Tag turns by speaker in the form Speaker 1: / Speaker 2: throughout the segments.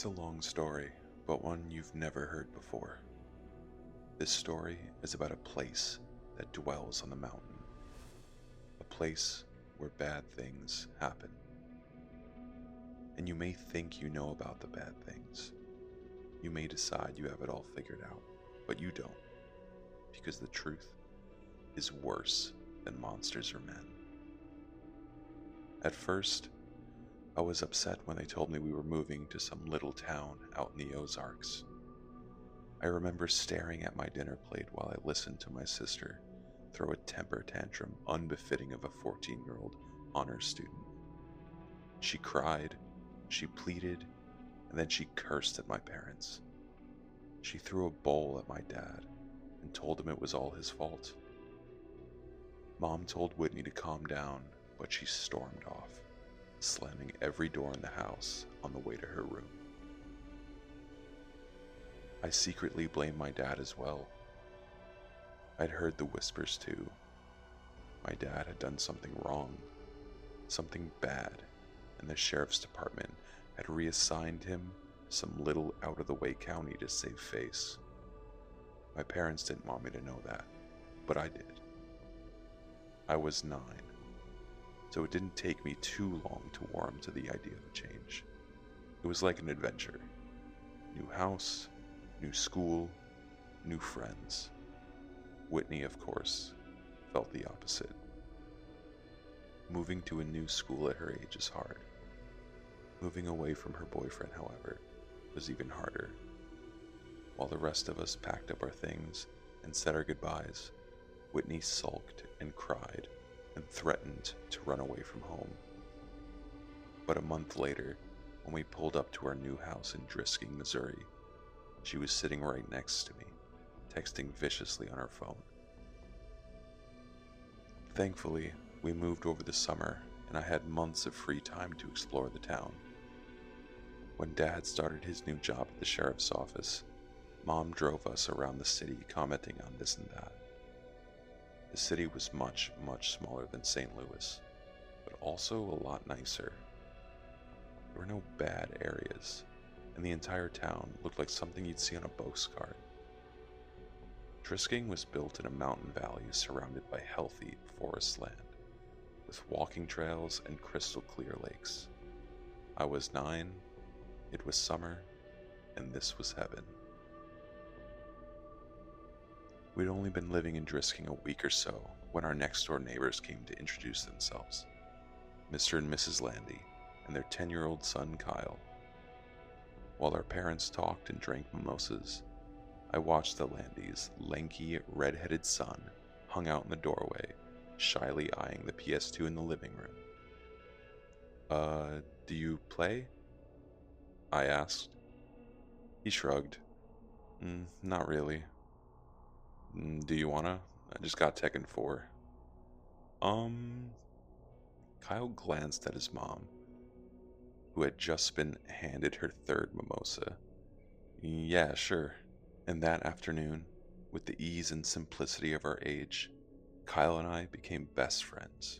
Speaker 1: It's a long story, but one you've never heard before. This story is about a place that dwells on the mountain, a place where bad things happen. And you may think you know about the bad things. You may decide you have it all figured out, but you don't, because the truth is worse than monsters or men. At first, I was upset when they told me we were moving to some little town out in the Ozarks. I remember staring at my dinner plate while I listened to my sister throw a temper tantrum unbefitting of a 14-year-old honors student. She cried, she pleaded, and then she cursed at my parents. She threw a bowl at my dad and told him it was all his fault. Mom told Whitney to calm down, but she stormed off, slamming every door in the house on the way to her room. I secretly blamed my dad as well. I'd heard the whispers too. My dad had done something wrong, something bad, and the sheriff's department had reassigned him some little out-of-the-way county to save face. My parents didn't want me to know that, but I did. I was 9, so it didn't take me too long to warm to the idea of a change. It was like an adventure. New house, new school, new friends. Whitney, of course, felt the opposite. Moving to a new school at her age is hard. Moving away from her boyfriend, however, was even harder. While the rest of us packed up our things and said our goodbyes, Whitney sulked and cried and threatened to run away from home. But a month later, when we pulled up to our new house in Drisking, Missouri, she was sitting right next to me, texting viciously on her phone. Thankfully, we moved over the summer, and I had months of free time to explore the town. When Dad started his new job at the sheriff's office, Mom drove us around the city commenting on this and that. The city was much, much smaller than St. Louis, but also a lot nicer. There were no bad areas, and the entire town looked like something you'd see on a postcard. Drisking was built in a mountain valley surrounded by healthy forest land, with walking trails and crystal clear lakes. I was 9, it was summer, and this was heaven. We'd only been living in Drisking a week or so when our next door neighbors came to introduce themselves, Mr. and Mrs. Landy and their 10-year-old son Kyle. While our parents talked and drank mimosas, I watched the Landys' lanky, red-headed son hung out in the doorway, shyly eyeing the PS2 in the living room. Do you play?" I asked. He shrugged. Not really." Do you wanna? I just got Tekken 4. Kyle glanced at his mom, who had just been handed her third mimosa. "Yeah, sure." And that afternoon, with the ease and simplicity of our age, Kyle and I became best friends.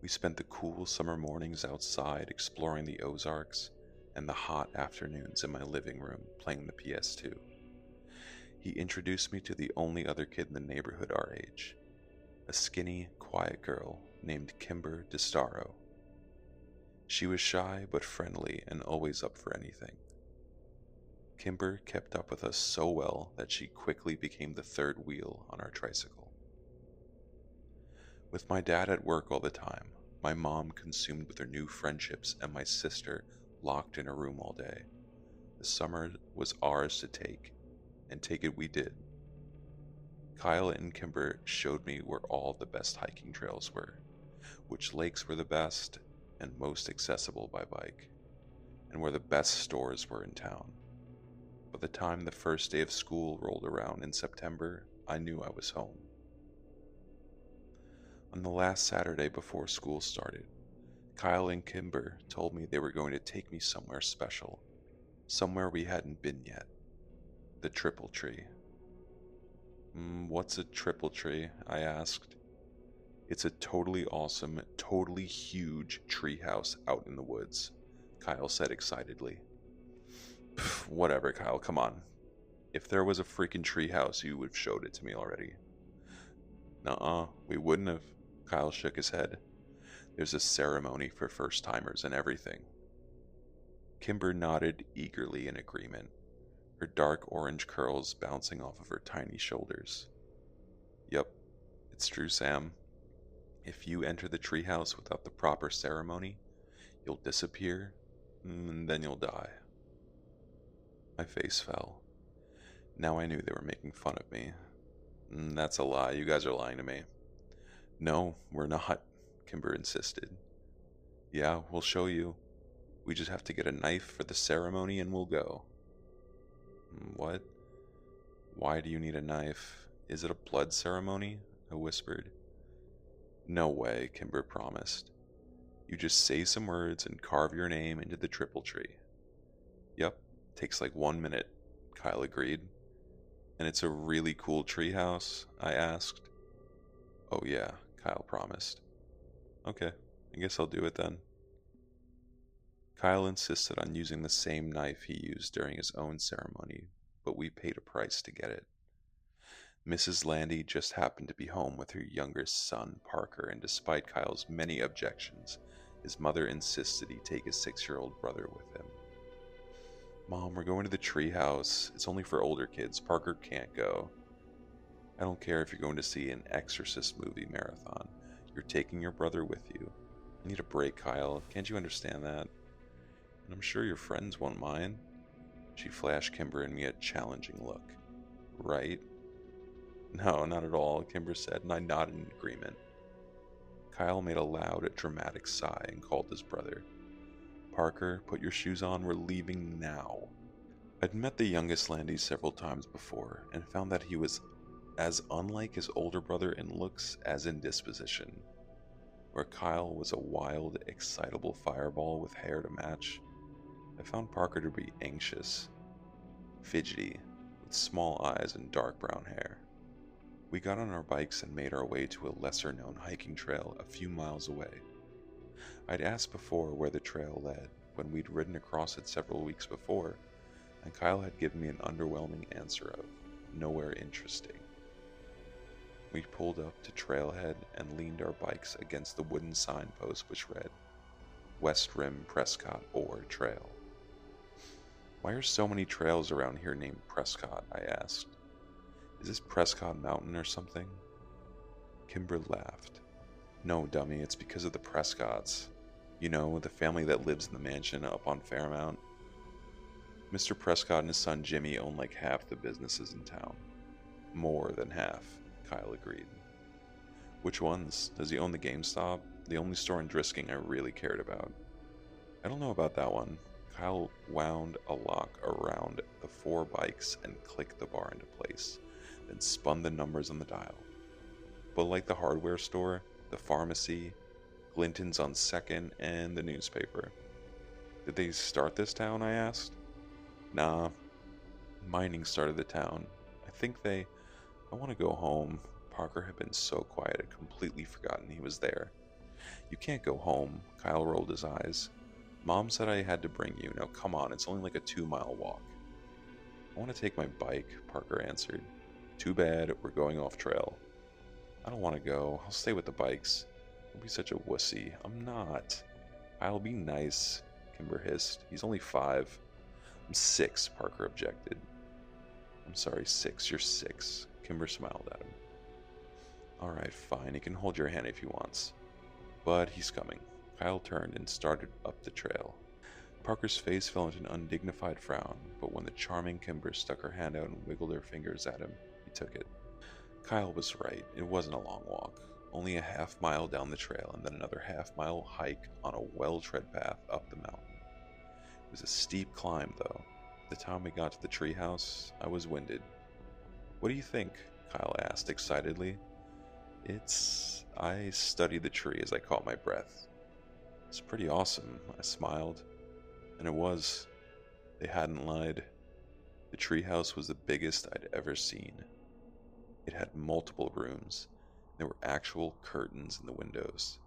Speaker 1: We spent the cool summer mornings outside exploring the Ozarks and the hot afternoons in my living room playing the PS2. He introduced me to the only other kid in the neighborhood our age, a skinny, quiet girl named Kimber DeStaro. She was shy but friendly and always up for anything. Kimber kept up with us so well that she quickly became the third wheel on our tricycle. With my dad at work all the time, my mom consumed with her new friendships, and my sister locked in a room all day, the summer was ours to take, and take it we did. Kyle and Kimber showed me where all the best hiking trails were, which lakes were the best and most accessible by bike, and where the best stores were in town. By the time the first day of school rolled around in September, I knew I was home. On the last Saturday before school started, Kyle and Kimber told me they were going to take me somewhere special, somewhere we hadn't been yet. The Triple Tree. What's a Triple Tree? I asked. It's a totally awesome, totally huge treehouse out in the woods, Kyle said excitedly. Whatever, Kyle, come on. If there was a freaking treehouse, you would have showed it to me already. Nuh-uh, we wouldn't have. Kyle shook his head. There's a ceremony for first-timers and everything. Kimber nodded eagerly in agreement, her dark orange curls bouncing off of her tiny shoulders. Yup, it's true, Sam. If you enter the treehouse without the proper ceremony, you'll disappear, and then you'll die. My face fell. Now I knew they were making fun of me. That's a lie. You guys are lying to me. No, we're not, Kimber insisted. Yeah, we'll show you. We just have to get a knife for the ceremony and we'll go. What? Why do you need a knife? Is it a blood ceremony? I whispered. No way, Kimber promised. You just say some words and carve your name into the triple tree. Yep, takes like 1 minute, Kyle agreed. And it's a really cool treehouse? I asked. Oh yeah, Kyle promised. Okay, I guess I'll do it then. Kyle insisted on using the same knife he used during his own ceremony, but we paid a price to get it. Mrs. Landy just happened to be home with her youngest son, Parker, and despite Kyle's many objections, his mother insisted he take his 6-year-old brother with him. Mom, we're going to the treehouse. It's only for older kids. Parker can't go. I don't care if you're going to see an Exorcist movie marathon. You're taking your brother with you. I need a break, Kyle. Can't you understand that? And I'm sure your friends won't mind. She flashed Kimber and me a challenging look. Right? No, not at all, Kimber said, and I nodded in agreement. Kyle made a loud, dramatic sigh and called his brother. Parker, put your shoes on, we're leaving now. I'd met the youngest Landy several times before, and found that he was as unlike his older brother in looks as in disposition. Where Kyle was a wild, excitable fireball with hair to match, I found Parker to be anxious, fidgety, with small eyes and dark brown hair. We got on our bikes and made our way to a lesser-known hiking trail a few miles away. I'd asked before where the trail led when we'd ridden across it several weeks before, and Kyle had given me an underwhelming answer of nowhere interesting. We pulled up to Trailhead and leaned our bikes against the wooden signpost which read, West Rim Prescott Ore Trail. Why are so many trails around here named Prescott? I asked. Is this Prescott Mountain or something? Kimber laughed. No, dummy, it's because of the Prescotts. You know, the family that lives in the mansion up on Fairmount. Mr. Prescott and his son Jimmy own like half the businesses in town. More than half, Kyle agreed. Which ones? Does he own the GameStop? The only store in Drisking I really cared about. I don't know about that one. Kyle wound a lock around the 4 bikes and clicked the bar into place, then spun the numbers on the dial. But like the hardware store, the pharmacy, Glinton's on 2nd, and the newspaper. Did they start this town, I asked? Nah, mining started the town. I want to go home. Parker had been so quiet I'd completely forgotten he was there. You can't go home, Kyle rolled his eyes. Mom said I had to bring you. Now come on, it's only like a 2-mile walk. I want to take my bike, Parker answered. Too bad, we're going off trail. I don't want to go. I'll stay with the bikes. Don't be such a wussy. I'm not. I'll be nice, Kimber hissed. He's only 5. I'm 6, Parker objected. I'm sorry, 6. You're 6. Kimber smiled at him. Alright, fine. He can hold your hand if he wants. But he's coming. Kyle turned and started up the trail. Parker's face fell into an undignified frown, but when the charming Kimber stuck her hand out and wiggled her fingers at him, he took it. Kyle was right. It wasn't a long walk. Only a half-mile down the trail and then another half-mile hike on a well-tread path up the mountain. It was a steep climb, though. By the time we got to the treehouse, I was winded. What do you think? Kyle asked excitedly. I studied the tree as I caught my breath. It's pretty awesome, I smiled. And it was. They hadn't lied. The treehouse was the biggest I'd ever seen. It had multiple rooms. There were actual curtains in the windows.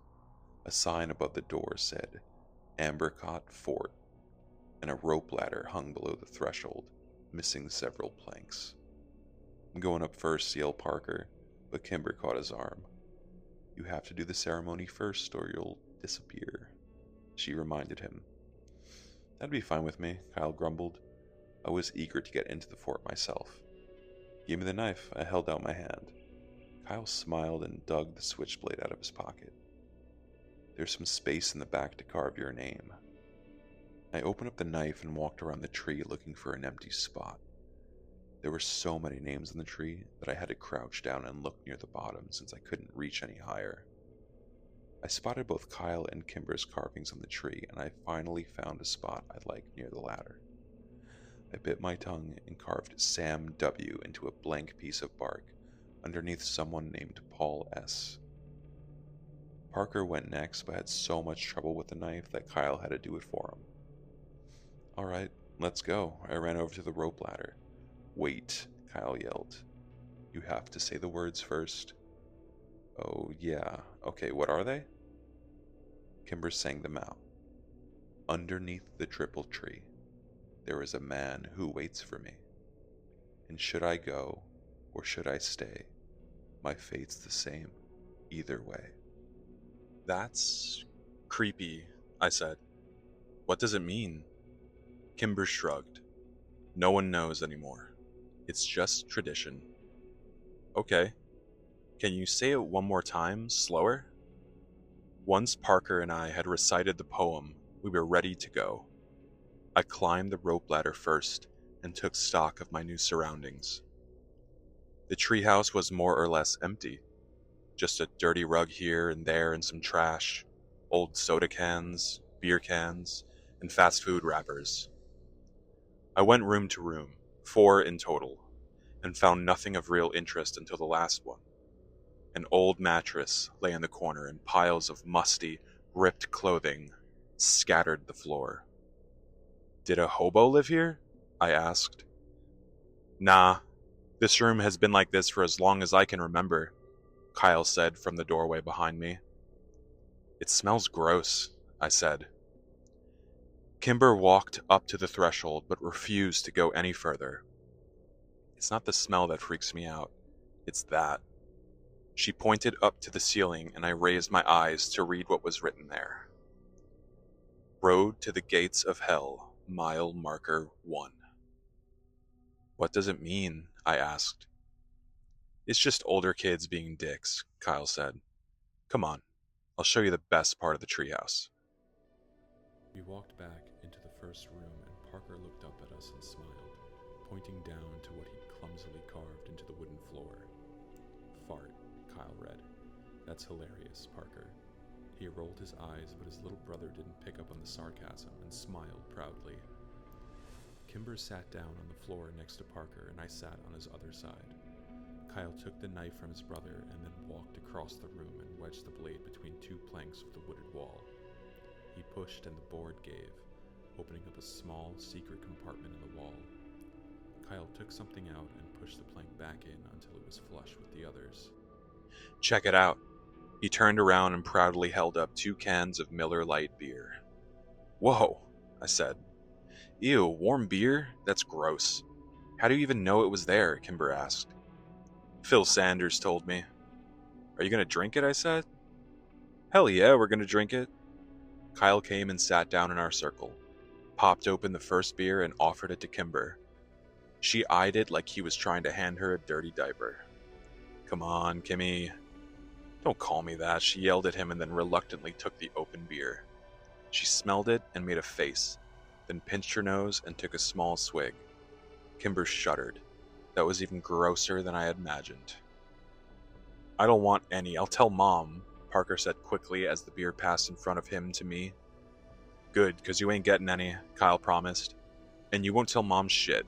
Speaker 1: A sign above the door said, Ambercott Fort. and a rope ladder hung below the threshold, missing several planks. "I'm going up first," yelled Parker, but Kimber caught his arm. "You have to do the ceremony first or you'll disappear," she reminded him. "That'd be fine with me," Kyle grumbled. I was eager to get into the fort myself. "Give me the knife." I held out my hand. Kyle smiled and dug the switchblade out of his pocket. "There's some space in the back to carve your name." I opened up the knife and walked around the tree looking for an empty spot. There were so many names on the tree that I had to crouch down and look near the bottom since I couldn't reach any higher. I spotted both Kyle and Kimber's carvings on the tree, and I finally found a spot I liked near the ladder. I bit my tongue and carved Sam W. into a blank piece of bark underneath someone named Paul S. Parker went next, but had so much trouble with the knife that Kyle had to do it for him. "All right, let's go." I ran over to the rope ladder. "Wait," Kyle yelled. "You have to say the words first." "Oh, yeah. Okay, what are they?" Kimber sang them out. "Underneath the triple tree, there is a man who waits for me. And should I go, or should I stay, my fate's the same, either way."
Speaker 2: "That's creepy," I said. "What does it mean?" Kimber shrugged. "No one knows anymore. It's just tradition." "Okay. Can you say it one more time, slower?" Once Parker and I had recited the poem, we were ready to go. I climbed the rope ladder first and took stock of my new surroundings. The treehouse was more or less empty. Just a dirty rug here and there and some trash, old soda cans, beer cans, and fast food wrappers. I went room to room, 4 in total, and found nothing of real interest until the last one. An old mattress lay in the corner, and piles of musty, ripped clothing scattered the floor. "Did a hobo live here?" I asked. "Nah, this room has been like this for as long as I can remember," Kyle said from the doorway behind me. "It smells gross," I said. Kimber walked up to the threshold but refused to go any further. "It's not the smell that freaks me out, it's that." She pointed up to the ceiling, and I raised my eyes to read what was written there. "Road to the gates of hell, mile marker 1. "What does it mean?" I asked. "It's just older kids being dicks," Kyle said. "Come on, I'll show you the best part of the treehouse."
Speaker 1: We walked back into the first room, and Parker looked up at us and smiled, pointing down to what he'd clumsily carved into the wooden floor. "Fart," Kyle read. "That's hilarious, Parker." He rolled his eyes, but his little brother didn't pick up on the sarcasm and smiled proudly. Kimber sat down on the floor next to Parker, and I sat on his other side. Kyle took the knife from his brother and then walked across the room and wedged the blade between 2 planks of the wooded wall. He pushed and the board gave, opening up a small, secret compartment in the wall. Kyle took something out and pushed the plank back in until it was flush with the others.
Speaker 2: "Check it out." He turned around and proudly held up 2 cans of Miller Lite beer. "Whoa," I said. "Ew, warm beer? That's gross." "How do you even know it was there?" Kimber asked. "Phil Sanders told me." "Are you going to drink it?" I said. "Hell yeah, we're going to drink it." Kyle came and sat down in our circle, popped open the first beer and offered it to Kimber. She eyed it like he was trying to hand her a dirty diaper. "Come on, Kimmy." "Don't call me that," she yelled at him and then reluctantly took the open beer. She smelled it and made a face, then pinched her nose and took a small swig. Kimber shuddered. That was even grosser than I had imagined. "I don't want any. I'll tell Mom," Parker said quickly as the beer passed in front of him to me. "Good, because you ain't getting any," Kyle promised. "And you won't tell Mom shit."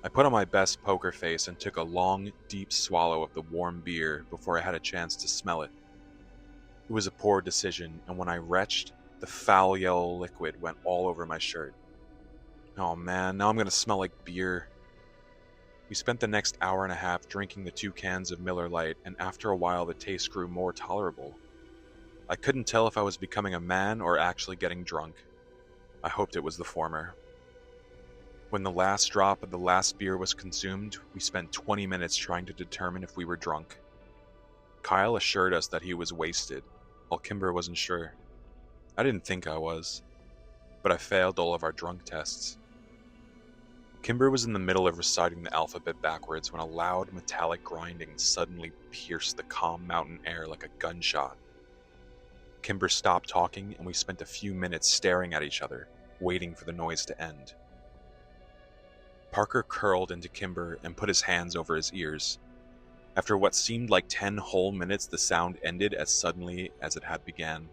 Speaker 2: I put on my best poker face and took a long, deep swallow of the warm beer before I had a chance to smell it. It was a poor decision, and when I retched, the foul yellow liquid went all over my shirt. Oh man, now I'm gonna smell like beer. We spent the next hour and a half drinking the 2 cans of Miller Lite, and after a while the taste grew more tolerable. I couldn't tell if I was becoming a man or actually getting drunk. I hoped it was the former. When the last drop of the last beer was consumed, we spent 20 minutes trying to determine if we were drunk. Kyle assured us that he was wasted, while Kimber wasn't sure. I didn't think I was, but I failed all of our drunk tests. Kimber was in the middle of reciting the alphabet backwards when a loud metallic grinding suddenly pierced the calm mountain air like a gunshot. Kimber stopped talking and we spent a few minutes staring at each other, waiting for the noise to end. Parker curled into Kimber and put his hands over his ears. After what seemed like 10 whole minutes, the sound ended as suddenly as it had began.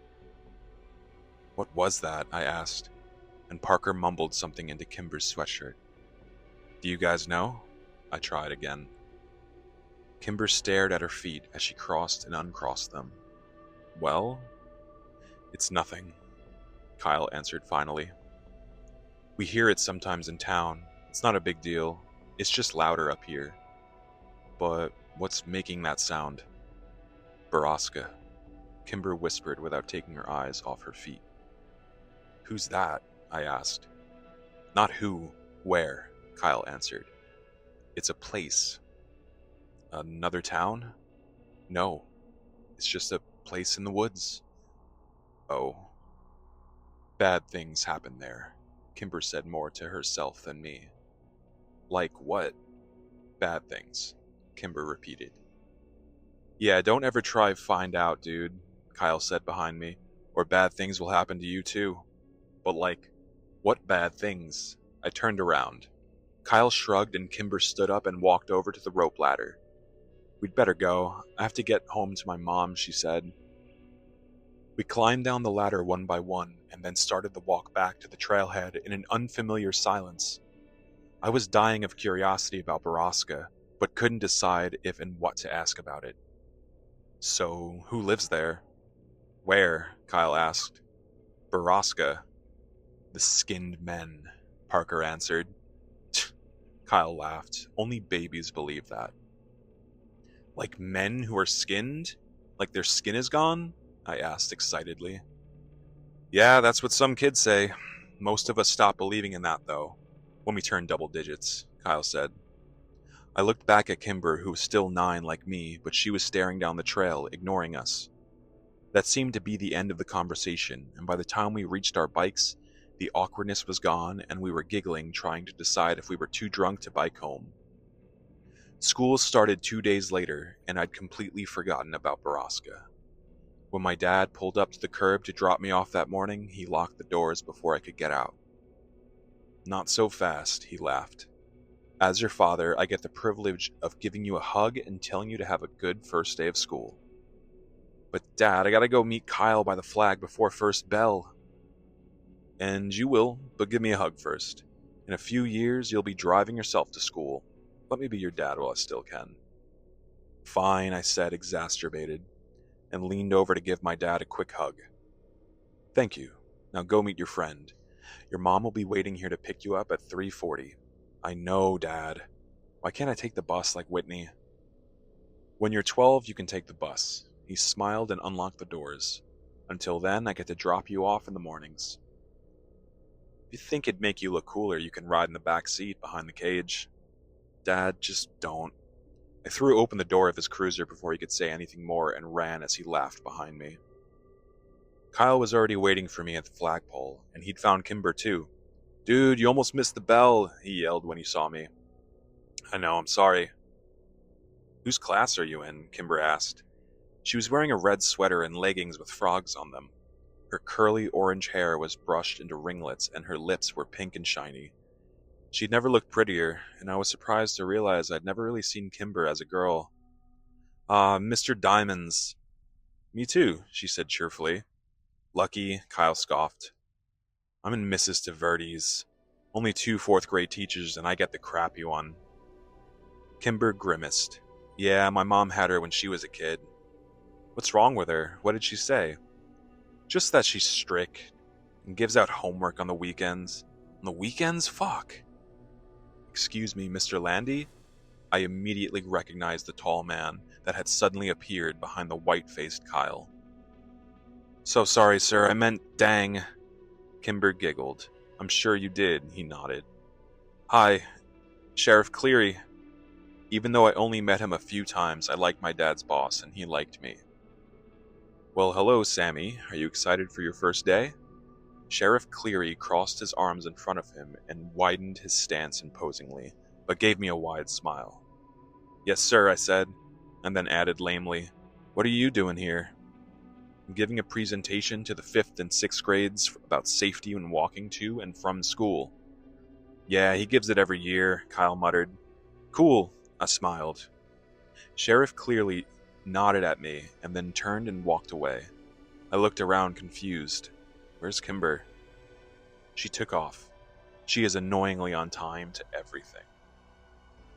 Speaker 2: "What was that?" I asked, and Parker mumbled something into Kimber's sweatshirt. "Do you guys know?" I tried again. Kimber stared at her feet as she crossed and uncrossed them. "Well, it's nothing," Kyle answered finally. "We hear it sometimes in town. It's not a big deal. It's just louder up here. But what's making that sound?" "Borrasca," Kimber whispered without taking her eyes off her feet. "Who's that?" I asked. "Not who, where," Kyle answered. "It's a place." "Another town?" "No, it's just a place in the woods." "Oh." "Bad things happen there," Kimber said more to herself than me. "Like what?" "Bad things," Kimber repeated. "Yeah, don't ever try find out, dude," Kyle said behind me, "or bad things will happen to you too." "But like, what bad things?" I turned around. Kyle shrugged and Kimber stood up and walked over to the rope ladder. "We'd better go. I have to get home to my mom," she said. We climbed down the ladder one by one and then started the walk back to the trailhead in an unfamiliar silence. I was dying of curiosity about Borrasca, but couldn't decide if and what to ask about it. "So, who lives there?" "Where?" Kyle asked. "Borrasca." "The skinned men," Parker answered. Kyle laughed. "Only babies believe that." "Like men who are skinned? Like their skin is gone?" I asked excitedly. "Yeah, that's what some kids say. Most of us stop believing in that, though, when we turn double digits," Kyle said. I looked back at Kimber, who was still 9 like me, but she was staring down the trail, ignoring us. That seemed to be the end of the conversation, and by the time we reached our bikes, the awkwardness was gone and we were giggling, trying to decide if we were too drunk to bike home. School started 2 days later, and I'd completely forgotten about Borrasca. When my dad pulled up to the curb to drop me off that morning, he locked the doors before I could get out. "Not so fast," he laughed. "As your father, I get the privilege of giving you a hug and telling you to have a good first day of school." "But Dad, I gotta go meet Kyle by the flag before first bell." "And you will, but give me a hug first. In a few years, you'll be driving yourself to school. Let me be your dad while I still can." "Fine," I said, exacerbated, and leaned over to give my dad a quick hug. "Thank you. Now go meet your friend. Your mom will be waiting here to pick you up at 3:40. "I know, Dad. Why can't I take the bus like Whitney?" "When you're 12, you can take the bus." He smiled and unlocked the doors. "Until then, I get to drop you off in the mornings. If you think it'd make you look cooler, you can ride in the back seat behind the cage." "Dad, just don't." I threw open the door of his cruiser before he could say anything more and ran as he laughed behind me. Kyle was already waiting for me at the flagpole, and he'd found Kimber too. "Dude, you almost missed the bell," he yelled when he saw me. "I know, I'm sorry." "Whose class are you in?" Kimber asked. She was wearing a red sweater and leggings with frogs on them. Her curly orange hair was brushed into ringlets and her lips were pink and shiny. She'd never looked prettier, and I was surprised to realize I'd never really seen Kimber as a girl. Mr. Diamond's." "Me too," she said cheerfully. "Lucky," Kyle scoffed. "I'm in Mrs. Taverty's. Only 2 fourth-grade teachers, and I get the crappy one." Kimber grimaced. "Yeah, my mom had her when she was a kid." "What's wrong with her? What did she say?" "Just that she's strict and gives out homework on the weekends." "On the weekends? Fuck." "Excuse me, Mr. Landy?" I immediately recognized the tall man that had suddenly appeared behind the white-faced Kyle. "So sorry, sir. I meant dang." Kimber giggled. I'm sure you did, he nodded. Hi, Sheriff Cleary. Even though I only met him a few times, I liked my dad's boss, and he liked me. Well, hello, Sammy. Are you excited for your first day? Sheriff Cleary crossed his arms in front of him and widened his stance imposingly, but gave me a wide smile. Yes, sir, I said, and then added lamely, What are you doing here? I'm giving a presentation to the 5th and 6th grades about safety when walking to and from school. Yeah, he gives it every year, Kyle muttered. Cool, I smiled. Sheriff Cleary nodded at me and then turned and walked away. I looked around confused. Where's Kimber? She took off. She is annoyingly on time to everything.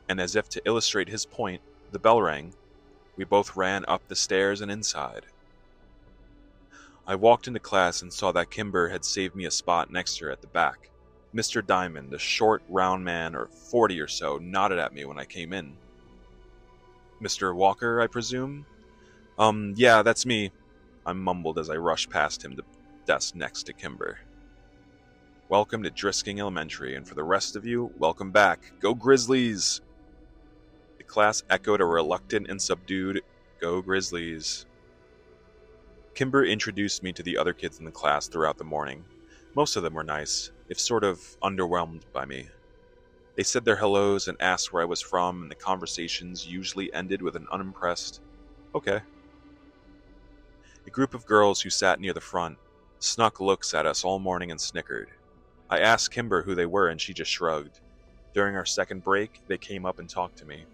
Speaker 2: And as if to illustrate his point, the bell rang. We both ran up the stairs and inside. I walked into class and saw that Kimber had saved me a spot next to her at the back. Mr. Diamond, a short, round man, or 40 or so, nodded at me when I came in. Mr. Walker, I presume? Yeah, that's me, I mumbled as I rushed past him to the desk next to Kimber. Welcome to Drisking Elementary, and for the rest of you, welcome back. Go Grizzlies! The class echoed a reluctant and subdued, Go Grizzlies. Kimber introduced me to the other kids in the class throughout the morning. Most of them were nice, if sort of underwhelmed by me. They said their hellos and asked where I was from, and the conversations usually ended with an unimpressed, okay. A group of girls who sat near the front snuck looks at us all morning and snickered. I asked Kimber who they were, and she just shrugged. During our second break, they came up and talked to me.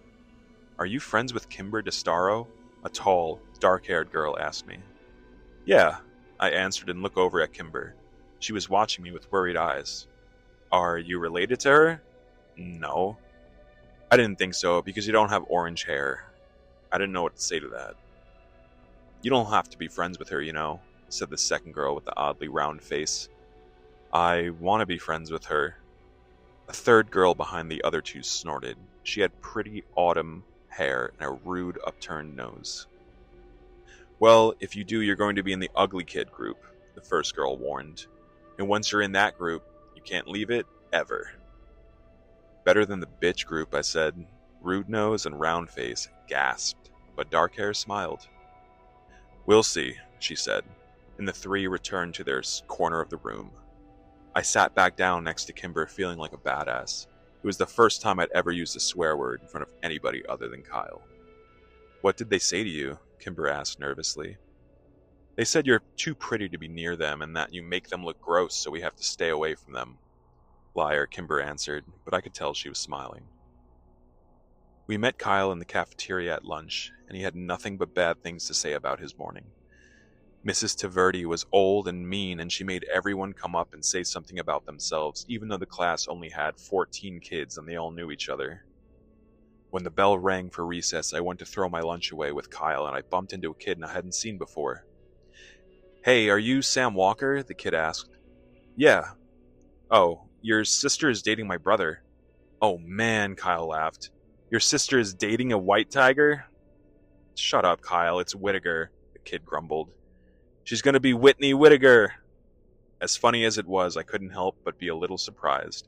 Speaker 2: Are you friends with Kimber DeStaro? A tall, dark-haired girl asked me. Yeah, I answered and looked over at Kimber. She was watching me with worried eyes. Are you related to her? No. I didn't think so, because you don't have orange hair. I didn't know what to say to that. You don't have to be friends with her, you know, said the second girl with the oddly round face. I want to be friends with her. A third girl behind the other two snorted. She had pretty autumn hair and a rude upturned nose. Well, if you do, you're going to be in the ugly kid group, the first girl warned. And once you're in that group, you can't leave it, ever. Better than the bitch group, I said. Rude nose and round face gasped, but dark hair smiled. We'll see, she said, and the three returned to their corner of the room. I sat back down next to Kimber feeling like a badass. It was the first time I'd ever used a swear word in front of anybody other than Kyle. What did they say to you? Kimber asked nervously. They said you're too pretty to be near them and that you make them look gross, so we have to stay away from them. Liar, Kimber answered, but I could tell she was smiling. We met Kyle in the cafeteria at lunch, and he had nothing but bad things to say about his morning. Mrs. Taverty was old and mean, and she made everyone come up and say something about themselves, even though the class only had 14 kids and they all knew each other. When the bell rang for recess, I went to throw my lunch away with Kyle, and I bumped into a kid I hadn't seen before. Hey, are you Sam Walker? The kid asked. Yeah. Oh, your sister is dating my brother. Oh man, Kyle laughed. Your sister is dating a white tiger? Shut up, Kyle, it's Whittaker, the kid grumbled. She's gonna be Whitney Whittaker. As funny as it was, I couldn't help but be a little surprised.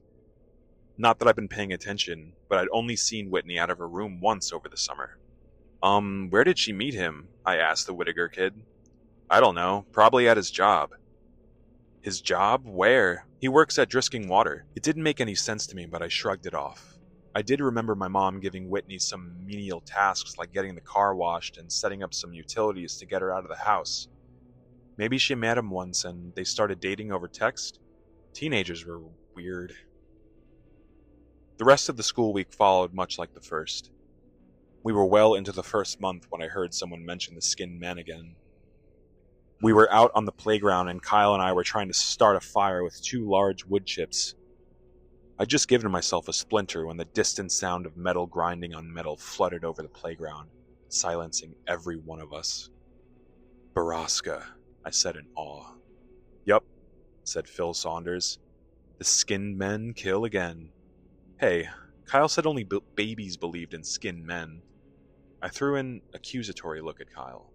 Speaker 2: Not that I've been paying attention, but I'd only seen Whitney out of her room once over the summer. Where did she meet him? I asked the Whittaker kid. I don't know, probably at his job. His job? Where? He works at Drisking Water. It didn't make any sense to me, but I shrugged it off. I did remember my mom giving Whitney some menial tasks like getting the car washed and setting up some utilities to get her out of the house. Maybe she met him once and they started dating over text. Teenagers were weird. The rest of the school week followed much like the first. We were well into the first month when I heard someone mention the skinned men again. We were out on the playground and Kyle and I were trying to start a fire with 2 large wood chips. I'd just given myself a splinter when the distant sound of metal grinding on metal flooded over the playground, silencing every one of us. Borrasca, I said in awe. Yup, said Phil Saunders. The skinned men kill again. Hey, Kyle said only babies believed in skinned men. I threw an accusatory look at Kyle.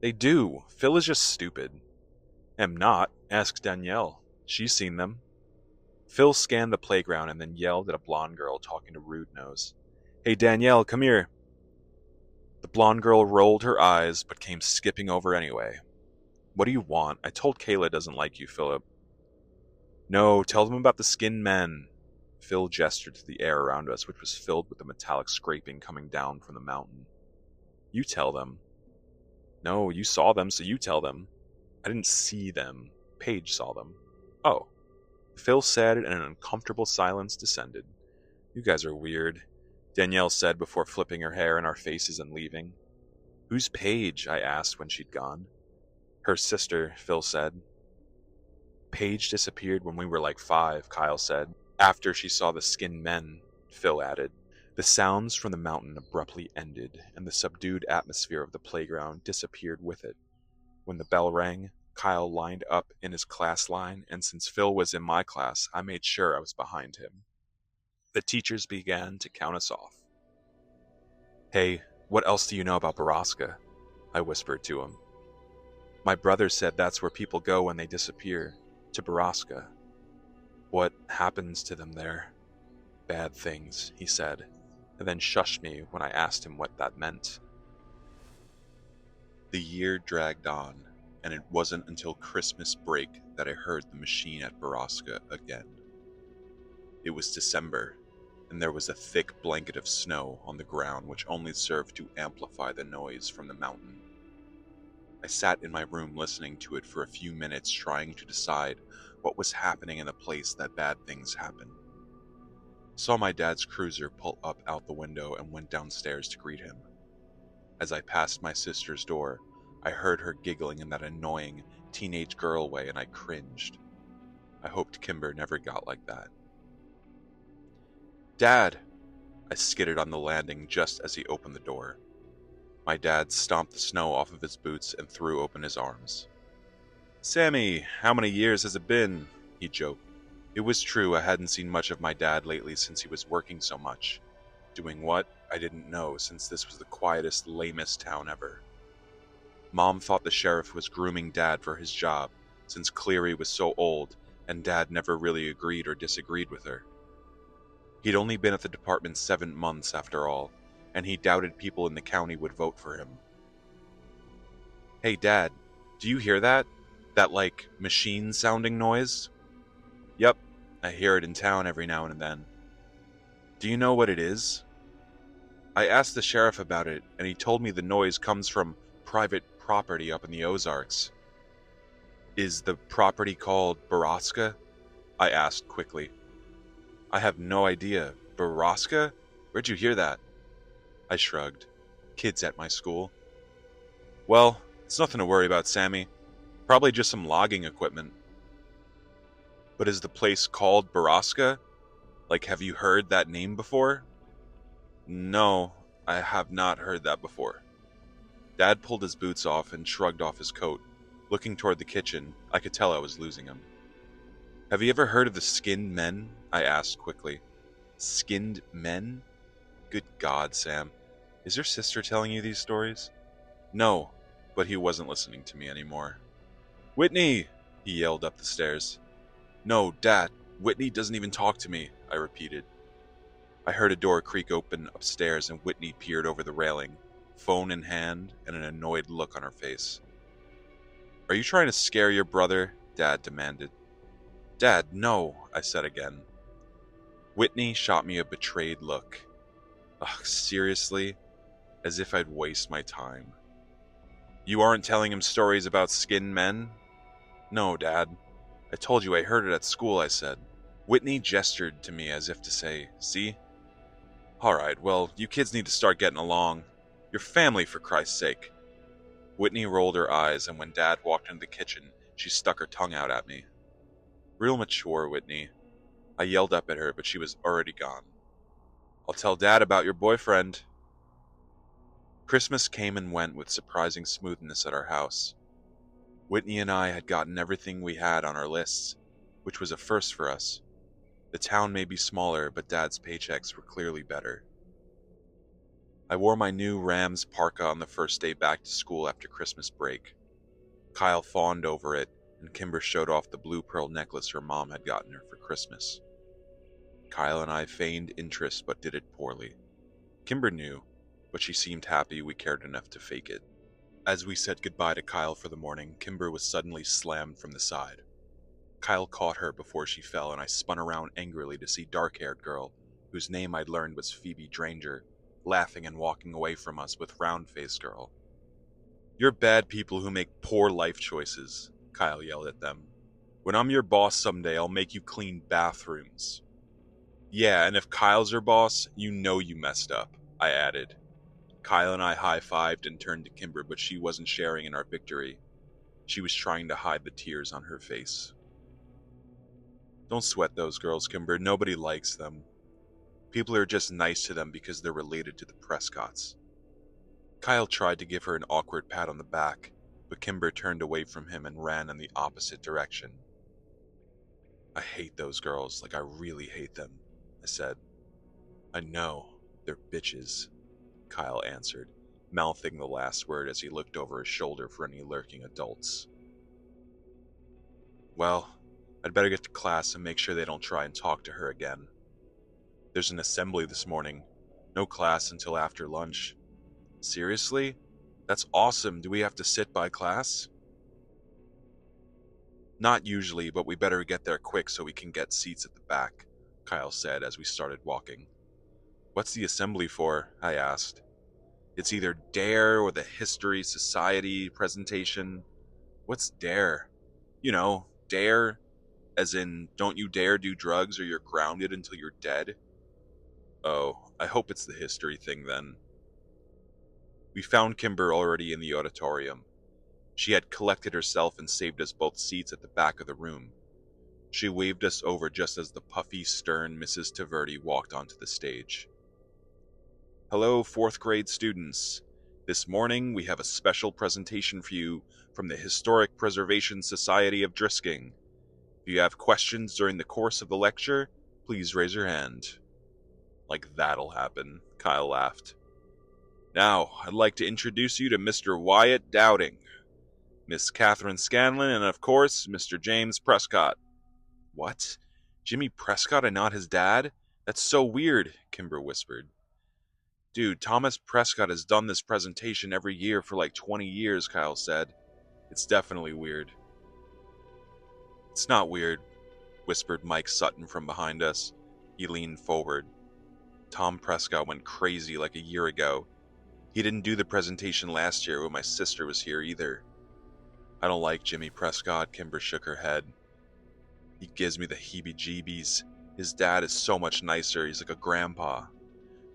Speaker 2: They do. Phil is just stupid. Am not. Ask Danielle. She's seen them. Phil scanned the playground and then yelled at a blonde girl talking to Rude Nose. "Hey Danielle, come here." The blonde girl rolled her eyes but came skipping over anyway. "What do you want? I told Kayla doesn't like you, Philip." "No, tell them about the skinned men." Phil gestured to the air around us, which was filled with the metallic scraping coming down from the mountain. "You tell them." "No, you saw them, so you tell them." "I didn't see them. Paige saw them." "Oh." Phil said, and an uncomfortable silence descended. "You guys are weird," Danielle said before flipping her hair in our faces and leaving. "Who's Paige?" I asked when she'd gone. "Her sister," Phil said. "Paige disappeared when we were like 5, Kyle said. "After she saw the skinned men," Phil added. The sounds from the mountain abruptly ended, and the subdued atmosphere of the playground disappeared with it. When the bell rang, Kyle lined up in his class line, and since Phil was in my class, I made sure I was behind him. The teachers began to count us off. "Hey, what else do you know about Borrasca?" I whispered to him. "My brother said that's where people go when they disappear, to Borrasca." "What happens to them there?" "Bad things," he said, and then shushed me when I asked him what that meant. The year dragged on, and it wasn't until Christmas break that I heard the machine at Borrasca again. It was December, and there was a thick blanket of snow on the ground which only served to amplify the noise from the mountain. I sat in my room listening to it for a few minutes, trying to decide what was happening in the place that bad things happen. Saw my dad's cruiser pull up out the window and went downstairs to greet him. As I passed my sister's door, I heard her giggling in that annoying teenage girl way, and I cringed. I hoped Kimber never got like that. "Dad!" I skidded on the landing just as he opened the door. My dad stomped the snow off of his boots and threw open his arms. "Sammy, how many years has it been?" he joked. It was true, I hadn't seen much of my dad lately since he was working so much. Doing what? I didn't know, since this was the quietest, lamest town ever. Mom thought the sheriff was grooming Dad for his job, since Cleary was so old, and Dad never really agreed or disagreed with her. He'd only been at the department 7 months after all, and he doubted people in the county would vote for him. "Hey Dad, do you hear that? That machine-sounding noise?" "Yep, I hear it in town every now and then." "Do you know what it is?" "I asked the sheriff about it, and he told me the noise comes from private property up in the Ozarks." "Is the property called Borrasca?" I asked quickly. "I have no idea. Borrasca? Where'd you hear that?" I shrugged. "Kids at my school." "Well, it's nothing to worry about, Sammy. Probably just some logging equipment." "But is the place called Borrasca? Have you heard that name before?" "No, I have not heard that before." Dad pulled his boots off and shrugged off his coat. Looking toward the kitchen, I could tell I was losing him. "Have you ever heard of the skinned men?" I asked quickly. "Skinned men? Good God, Sam. Is your sister telling you these stories?" "No," but he wasn't listening to me anymore. "Whitney!" he yelled up the stairs. "No, Dad, Whitney doesn't even talk to me," I repeated. I heard a door creak open upstairs, and Whitney peered over the railing, phone in hand and an annoyed look on her face. "Are you trying to scare your brother?" Dad demanded. "Dad, no," I said again. Whitney shot me a betrayed look. Ugh, seriously? As if I'd waste my time. "You aren't telling him stories about skinned men?" "No, Dad. I told you I heard it at school," I said. Whitney gestured to me as if to say, "See?" "Alright, well, you kids need to start getting along. You're family, for Christ's sake." Whitney rolled her eyes, and when Dad walked into the kitchen, she stuck her tongue out at me. "Real mature, Whitney." I yelled up at her, but she was already gone. "I'll tell Dad about your boyfriend." Christmas came and went with surprising smoothness at our house. Whitney and I had gotten everything we had on our lists, which was a first for us. The town may be smaller, but Dad's paychecks were clearly better. I wore my new Rams parka on the first day back to school after Christmas break. Kyle fawned over it, and Kimber showed off the blue pearl necklace her mom had gotten her for Christmas. Kyle and I feigned interest but did it poorly. Kimber knew, but she seemed happy we cared enough to fake it. As we said goodbye to Kyle for the morning, Kimber was suddenly slammed from the side. Kyle caught her before she fell, and I spun around angrily to see dark-haired girl, whose name I'd learned was Phoebe Dranger, laughing and walking away from us with round-faced girl. "You're bad people who make poor life choices," Kyle yelled at them. "When I'm your boss someday, I'll make you clean bathrooms." "Yeah, and if Kyle's your boss, you know you messed up," I added. Kyle and I high-fived and turned to Kimber, but she wasn't sharing in our victory. She was trying to hide the tears on her face. "Don't sweat those girls, Kimber. Nobody likes them. People are just nice to them because they're related to the Prescotts." Kyle tried to give her an awkward pat on the back, but Kimber turned away from him and ran in the opposite direction. "I hate those girls, like I really hate them," I said. "I know, they're bitches," Kyle answered, mouthing the last word as he looked over his shoulder for any lurking adults. "Well, I'd better get to class and make sure they don't try and talk to her again. There's an assembly this morning. No class until after lunch." "Seriously? That's awesome. Do we have to sit by class?" "Not usually, but we better get there quick so we can get seats at the back," Kyle said as we started walking. "What's the assembly for?" I asked. "It's either DARE or the History Society presentation." "What's DARE?" "You know, DARE, as in don't you dare do drugs or you're grounded until you're dead." "Oh, I hope it's the history thing then." We found Kimber already in the auditorium. She had collected herself and saved us both seats at the back of the room. She waved us over just as the puffy, stern Mrs. Taverty walked onto the stage. "Hello, 4th grade students. This morning we have a special presentation for you from the Historic Preservation Society of Drisking. If you have questions during the course of the lecture, please raise your hand." "Like that'll happen," Kyle laughed. "Now, I'd like to introduce you to Mr. Wyatt Dowding, Miss Catherine Scanlon, and of course, Mr. James Prescott." "What? Jimmy Prescott and not his dad? That's so weird," Kimber whispered. "Dude, Thomas Prescott has done this presentation every year for like 20 years, Kyle said. It's definitely weird." "It's not weird," whispered Mike Sutton from behind us. He leaned forward. "Tom Prescott went crazy like a year ago. He didn't do the presentation last year when my sister was here either." "I don't like Jimmy Prescott," Kimber shook her head. "He gives me the heebie-jeebies. His dad is so much nicer. He's like a grandpa."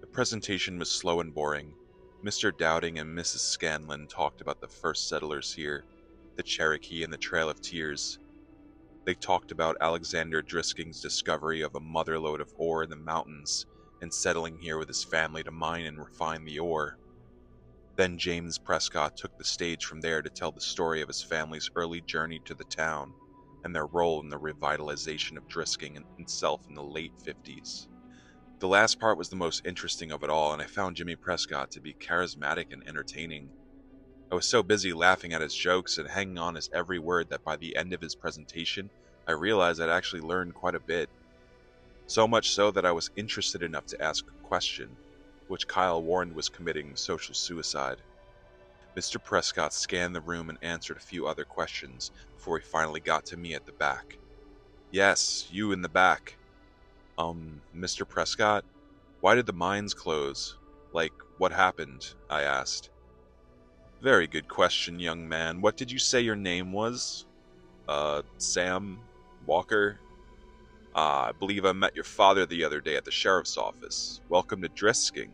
Speaker 2: The presentation was slow and boring. Mr. Dowding and Mrs. Scanlon talked about the first settlers here, the Cherokee and the Trail of Tears. They talked about Alexander Drisking's discovery of a motherlode of ore in the mountains and settling here with his family to mine and refine the ore. Then James Prescott took the stage from there to tell the story of his family's early journey to the town and their role in the revitalization of Drisking himself in the late 50s. The last part was the most interesting of it all, and I found Jimmy Prescott to be charismatic and entertaining. I was so busy laughing at his jokes and hanging on his every word that by the end of his presentation, I realized I'd actually learned quite a bit. So much so that I was interested enough to ask a question, which Kyle warned was committing social suicide. Mr. Prescott scanned the room and answered a few other questions before he finally got to me at the back. "Yes, you in the back. Mr. Prescott, why did the mines close? Like, what happened?" I asked. "Very good question, young man. What did you say your name was?" Sam Walker." "Ah, I believe I met your father the other day at the sheriff's office. Welcome to Drisking.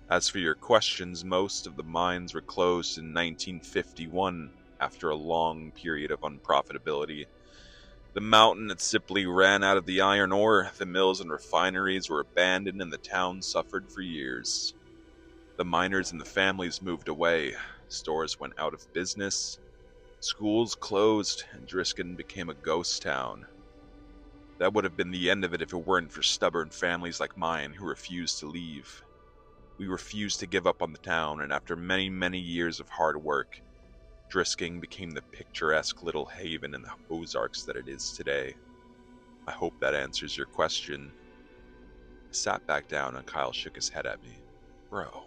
Speaker 2: As for your questions, most of the mines were closed in 1951 after a long period of unprofitability. The mountain had simply ran out of the iron ore, the mills and refineries were abandoned, and the town suffered for years. The miners and the families moved away, stores went out of business, schools closed, and Driskin became a ghost town. That would have been the end of it if it weren't for stubborn families like mine who refused to leave. We refused to give up on the town, and after many, many years of hard work, Drisking became the picturesque little haven in the Ozarks that it is today. I hope that answers your question. I sat back down and Kyle shook his head at me. Bro.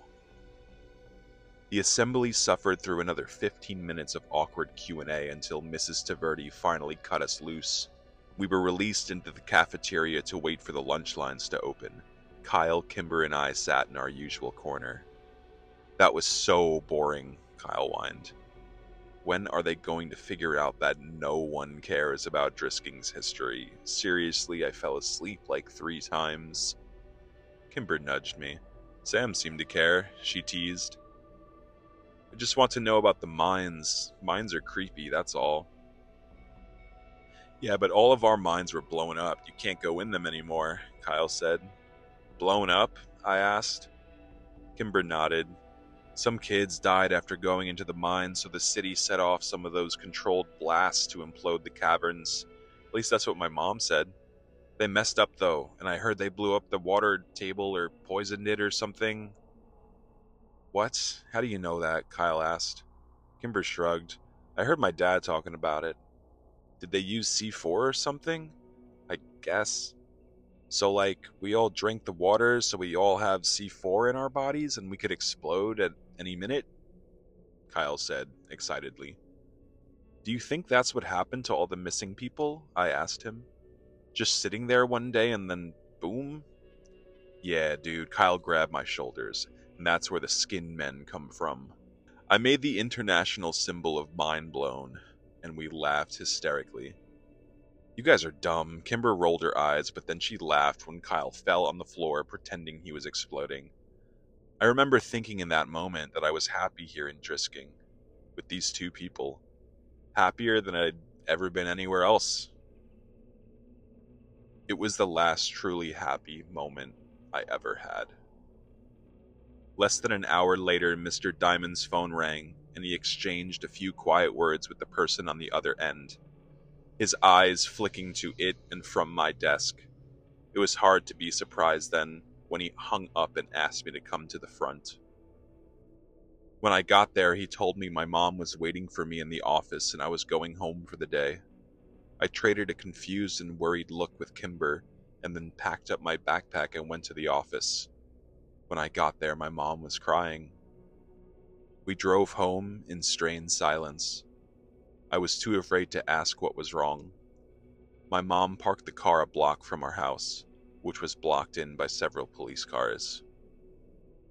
Speaker 2: The assembly suffered through another 15 minutes of awkward Q&A until Mrs. Taverdi finally cut us loose. We were released into the cafeteria to wait for the lunch lines to open. Kyle, Kimber, and I sat in our usual corner. That was so boring, Kyle whined. When are they going to figure out that no one cares about Drisking's history? Seriously, I fell asleep like 3 times. Kimber nudged me. Sam seemed to care, she teased. I just want to know about the mines. Mines are creepy, that's all. Yeah, but all of our mines were blown up. You can't go in them anymore, Kyle said. Blown up? I asked. Kimber nodded. Some kids died after going into the mines, so the city set off some of those controlled blasts to implode the caverns. At least that's what my mom said. They messed up, though, and I heard they blew up the water table or poisoned it or something. What? How do you know that? Kyle asked. Kimber shrugged. I heard my dad talking about it. Did they use C4 or something? I guess. So, like, we all drank the water, so we all have C4 in our bodies, and we could explode at any minute? Kyle said, excitedly. Do you think that's what happened to all the missing people? I asked him. Just sitting there one day and then boom? Yeah, dude, Kyle grabbed my shoulders, and that's where the skin men come from. I made the international symbol of mind blown, and we laughed hysterically. You guys are dumb. Kimber rolled her eyes, but then she laughed when Kyle fell on the floor pretending he was exploding. I remember thinking in that moment that I was happy here in Drisking, with these 2 people. Happier than I'd ever been anywhere else. It was the last truly happy moment I ever had. Less than an hour later, Mr. Diamond's phone rang, and he exchanged a few quiet words with the person on the other end, his eyes flicking to it and from my desk. It was hard to be surprised then when he hung up and asked me to come to the front. When I got there, he told me my mom was waiting for me in the office and I was going home for the day. I traded a confused and worried look with Kimber and then packed up my backpack and went to the office. When I got there, my mom was crying. We drove home in strained silence. I was too afraid to ask what was wrong. My mom parked the car a block from our house, which was blocked in by several police cars.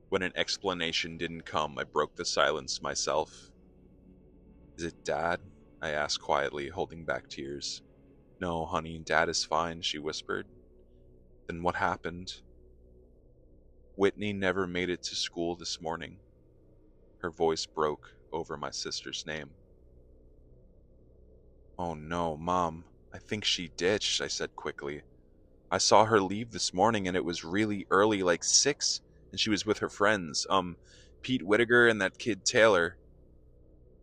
Speaker 2: When an explanation didn't come, I broke the silence myself. Is it Dad? I asked quietly, holding back tears. No, honey, Dad is fine, she whispered. Then what happened? Whitney never made it to school this morning. Her voice broke over my sister's name. Oh no, Mom, I think she ditched, I said quickly. I saw her leave this morning and it was really early, like 6, and she was with her friends, Pete Whittaker and that kid Taylor.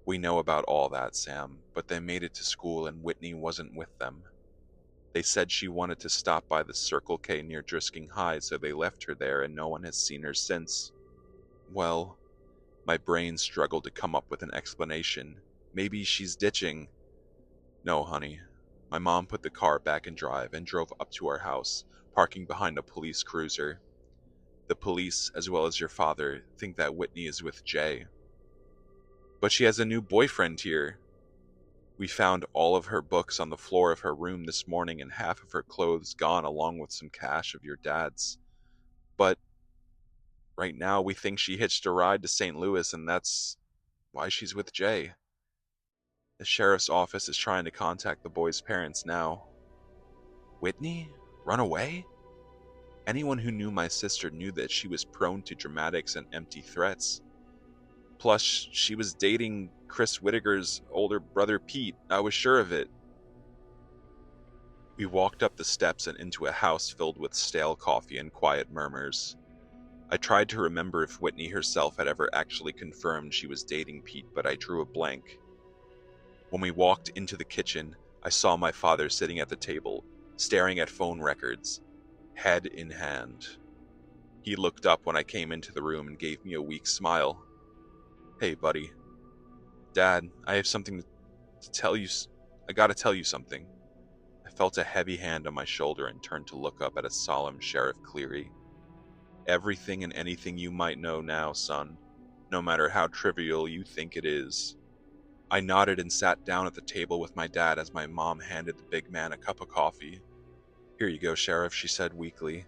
Speaker 2: We know about all that, Sam, but they made it to school and Whitney wasn't with them. They said she wanted to stop by the Circle K near Drisking High, so they left her there and no one has seen her since. Well, my brain struggled to come up with an explanation. Maybe she's ditching. No, honey. My mom put the car back in drive and drove up to our house, parking behind a police cruiser. The police, as well as your father, think that Whitney is with Jay. But she has a new boyfriend here. We found all of her books on the floor of her room this morning and half of her clothes gone along with some cash of your dad's. But right now we think she hitched a ride to St. Louis and that's why she's with Jay. The sheriff's office is trying to contact the boy's parents now. Whitney? Run away? Anyone who knew my sister knew that she was prone to dramatics and empty threats. Plus, she was dating Chris Whittaker's older brother Pete. I was sure of it. We walked up the steps and into a house filled with stale coffee and quiet murmurs. I tried to remember if Whitney herself had ever actually confirmed she was dating Pete, but I drew a blank. When we walked into the kitchen, I saw my father sitting at the table, staring at phone records, head in hand. He looked up when I came into the room and gave me a weak smile. Hey, buddy. Dad, I have something to tell you. I gotta tell you something. I felt a heavy hand on my shoulder and turned to look up at a solemn Sheriff Cleary. Everything and anything you might know now, son, no matter how trivial you think it is. I nodded and sat down at the table with my dad as my mom handed the big man a cup of coffee. Here you go, Sheriff, she said weakly.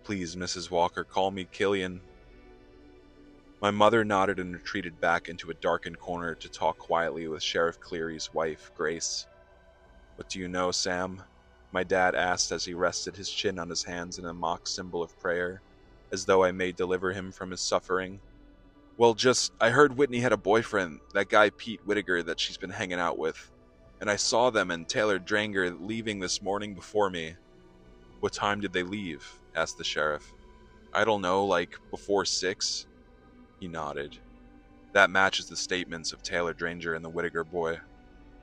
Speaker 2: Please, Mrs. Walker, call me Killian. My mother nodded and retreated back into a darkened corner to talk quietly with Sheriff Cleary's wife, Grace. What do you know, Sam? My dad asked as he rested his chin on his hands in a mock symbol of prayer, as though I may deliver him from his suffering. Well, I heard Whitney had a boyfriend, that guy Pete Whittaker that she's been hanging out with. And I saw them and Taylor Dranger leaving this morning before me. What time did they leave? Asked the sheriff. I don't know, like before 6? He nodded. That matches the statements of Taylor Dranger and the Whittaker boy.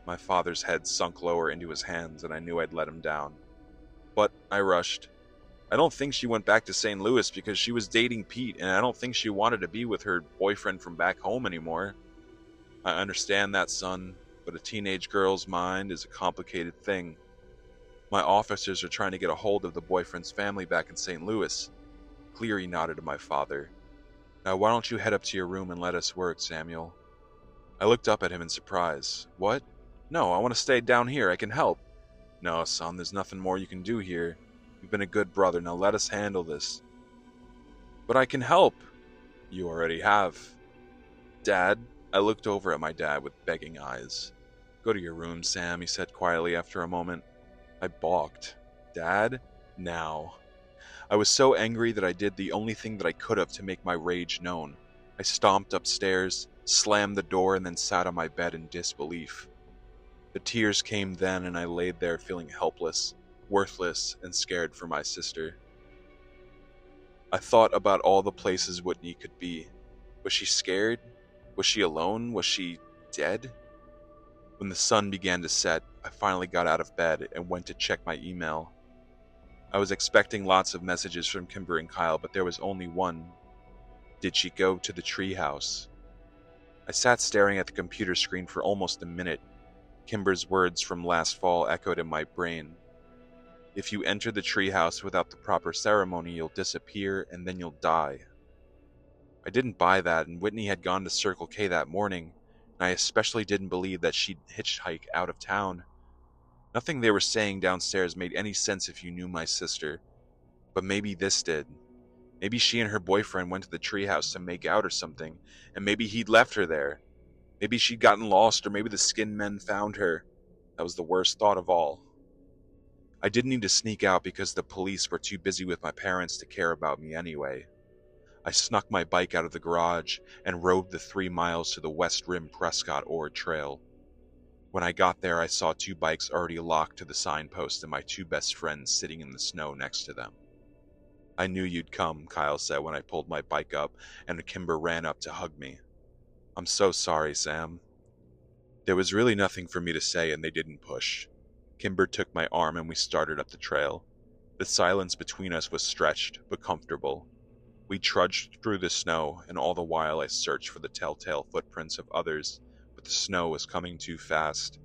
Speaker 2: My father's head sunk lower into his hands, and I knew I'd let him down. But I rushed. I don't think she went back to St. Louis because she was dating Pete, and I don't think she wanted to be with her boyfriend from back home anymore. I understand that, son, but a teenage girl's mind is a complicated thing. My officers are trying to get a hold of the boyfriend's family back in St. Louis. Cleary nodded to my father. Now why don't you head up to your room and let us work, Samuel? I looked up at him in surprise. What? No, I want to stay down here. I can help. No, son, there's nothing more you can do here. You've been a good brother. Now let us handle this. But I can help. You already have. Dad, I looked over at my dad with begging eyes. Go to your room, Sam, he said quietly after a moment. I balked. Dad? Now. I was so angry that I did the only thing that I could have to make my rage known. I stomped upstairs, slammed the door, and then sat on my bed in disbelief. The tears came then, and I laid there feeling helpless, worthless, and scared for my sister. I thought about all the places Whitney could be. Was she scared? Was she alone? Was she dead? When the sun began to set, I finally got out of bed and went to check my email. I was expecting lots of messages from Kimber and Kyle, but there was only one. Did she go to the treehouse? I sat staring at the computer screen for almost a minute. Kimber's words from last fall echoed in my brain. If you enter the treehouse without the proper ceremony, you'll disappear and then you'll die. I didn't buy that, and Whitney had gone to Circle K that morning, and I especially didn't believe that she'd hitchhike out of town. Nothing they were saying downstairs made any sense if you knew my sister, but maybe this did. Maybe she and her boyfriend went to the treehouse to make out or something, and maybe he'd left her there. Maybe she'd gotten lost, or maybe the skin men found her. That was the worst thought of all. I didn't need to sneak out because the police were too busy with my parents to care about me anyway. I snuck my bike out of the garage and rode the 3 miles to the West Rim Prescott Ore Trail. When I got there, I saw 2 bikes already locked to the signpost and my 2 best friends sitting in the snow next to them. I knew you'd come, Kyle said when I pulled my bike up, and Kimber ran up to hug me. I'm so sorry, Sam. There was really nothing for me to say, and they didn't push. Kimber took my arm and we started up the trail. The silence between us was stretched, but comfortable. We trudged through the snow, and all the while I searched for the telltale footprints of others, but the snow was coming too fast.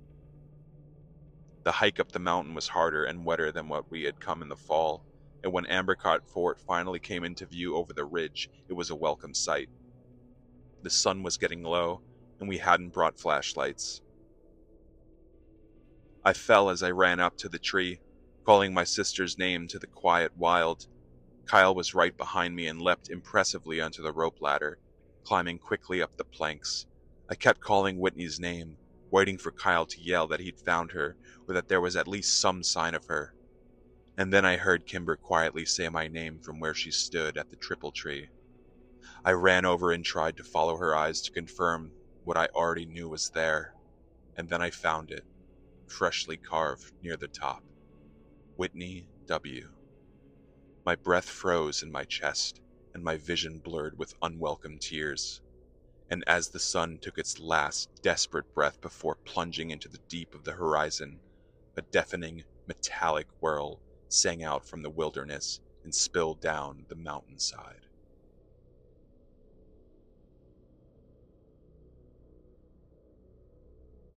Speaker 2: The hike up the mountain was harder and wetter than what we had come in the fall, and when Ambercott Fort finally came into view over the ridge, it was a welcome sight. The sun was getting low, and we hadn't brought flashlights. I fell as I ran up to the tree, calling my sister's name to the quiet wild. Kyle was right behind me and leapt impressively onto the rope ladder, climbing quickly up the planks. I kept calling Whitney's name, waiting for Kyle to yell that he'd found her, or that there was at least some sign of her. And then I heard Kimber quietly say my name from where she stood at the triple tree. I ran over and tried to follow her eyes to confirm what I already knew was there, and then I found it, freshly carved near the top. Whitney W. My breath froze in my chest, and my vision blurred with unwelcome tears. And as the sun took its last desperate breath before plunging into the deep of the horizon, a deafening, metallic whirl sang out from the wilderness and spilled down the mountainside.